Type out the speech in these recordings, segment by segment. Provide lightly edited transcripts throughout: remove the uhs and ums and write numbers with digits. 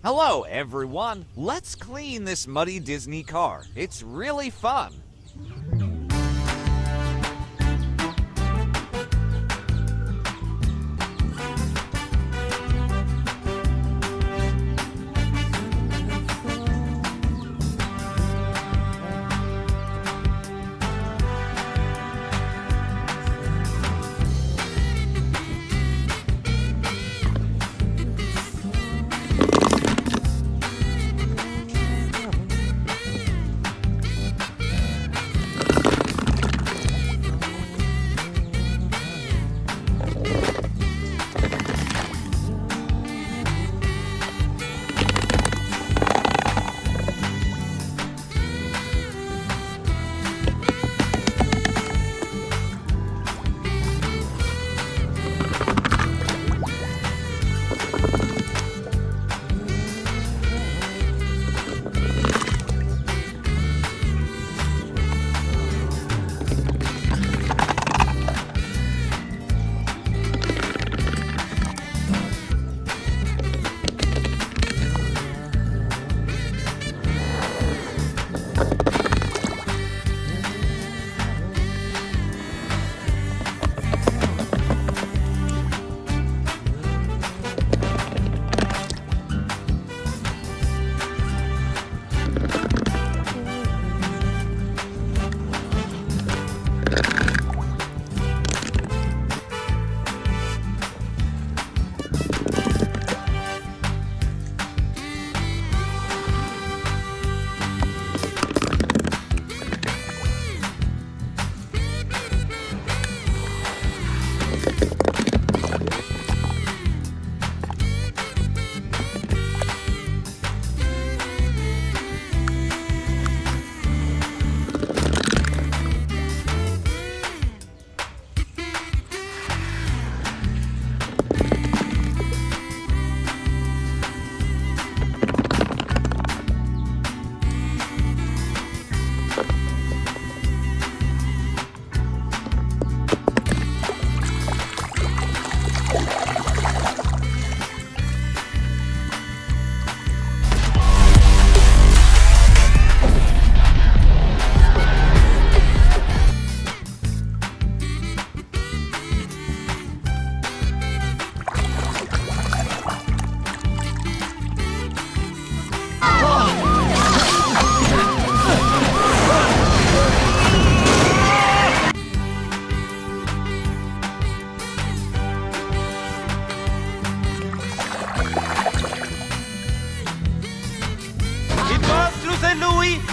Hello, everyone. Let's clean this muddy Disney car. It's really fun.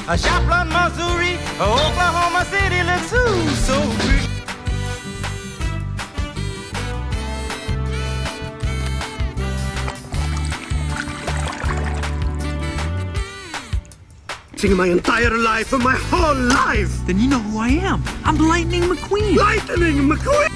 A Joplin, Missouri, Oklahoma City looks so pretty. Singing my entire life for my whole life. Then you know who I am. I'm Lightning McQueen. Lightning McQueen.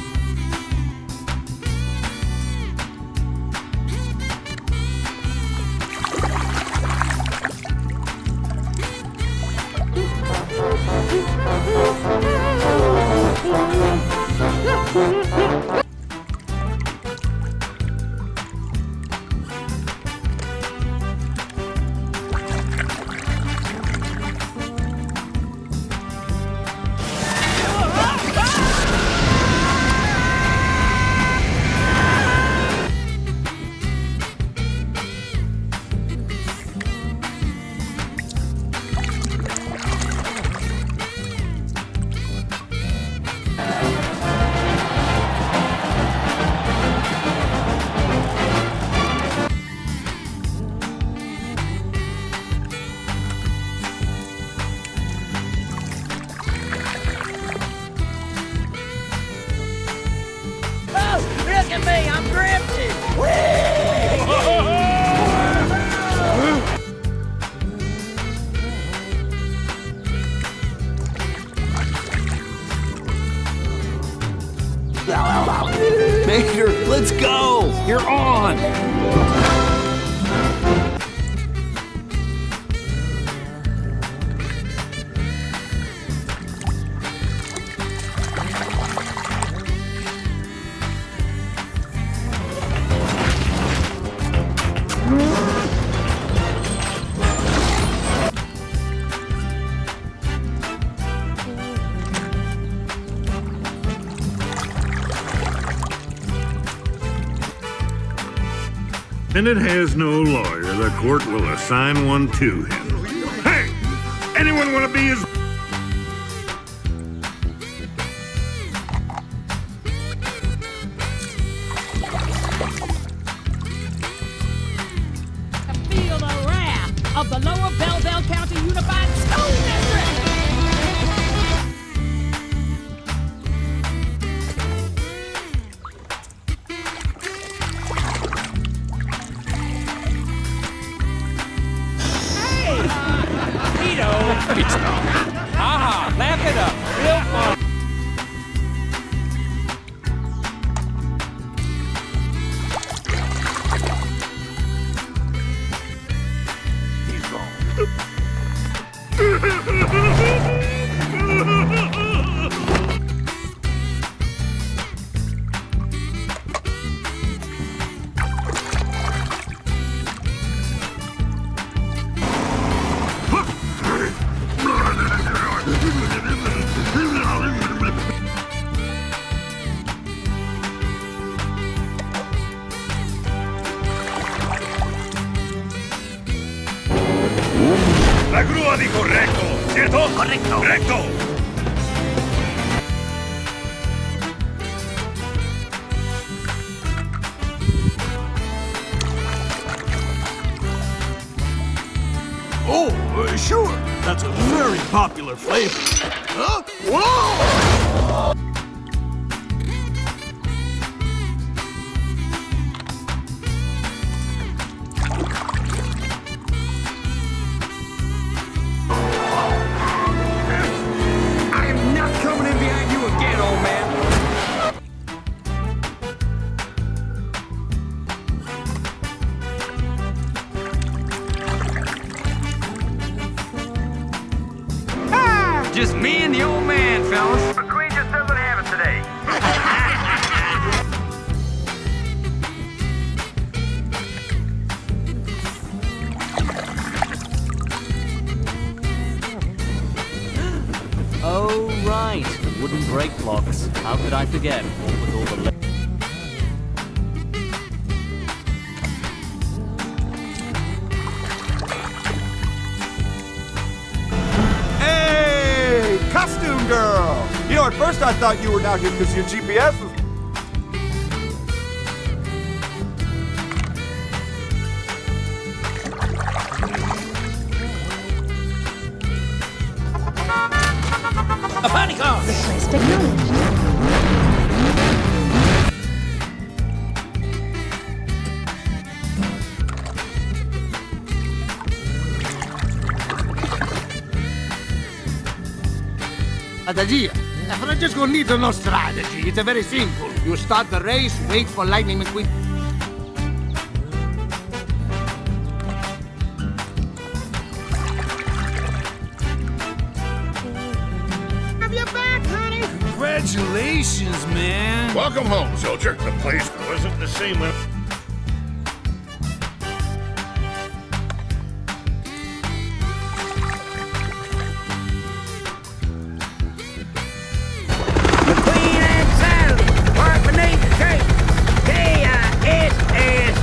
Look at me, I'm drifting! Mater, let's go. You're on. and it has no lawyer, the court will assign one to him. Hey! Anyone want to be his... Feel the wrath of the Lower Belleville County Unified School District. Aha, laugh it up. Real fun. La grúa dijo recto, ¿cierto? Correcto. Recto. Oh, sure. That's a very popular flavor. Huh? Whoa! I'm not coming in behind you again, old man. Just me and the old man, fellas. McQueen just doesn't have it today. Oh, right. The wooden brake blocks. How could I forget? What with all the... Hey, costume girl. You know, at first I thought you were down here because your GPS was... A minicars. Request acknowledged. Strategia. Francesco needs no strategy. It's very simple. You start the race, wait for Lightning McQueen. Have your back, honey. Congratulations, man. Welcome home, soldier. The place wasn't the same when... McQueen and Sally. Park beneath the tree. K-I-S-S.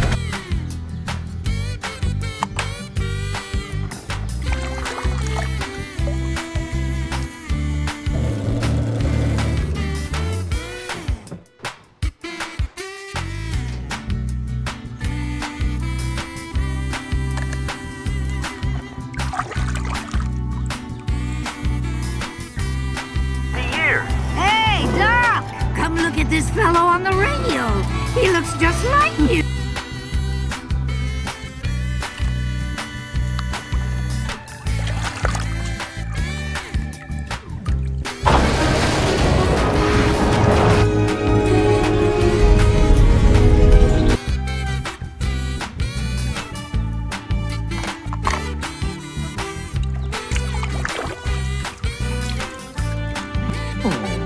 Hey, Doc! Come look at this fellow on the radio. He looks just like you.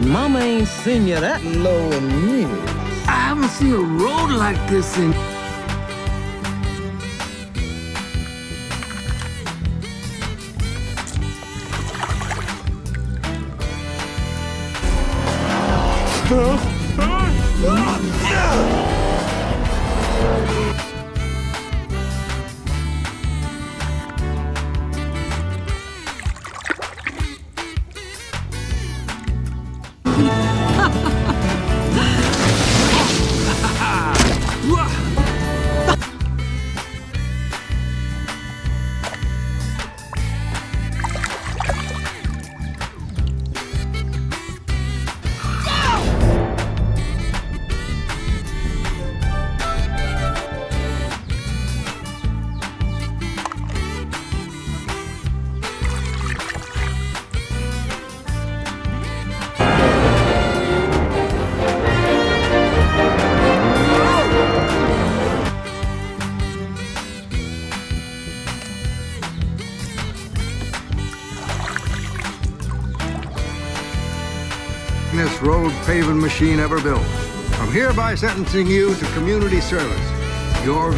Mama ain't seen you that low in years. I haven't seen a road like this in... finest road paving machine ever built. I'm hereby sentencing you to community service. Your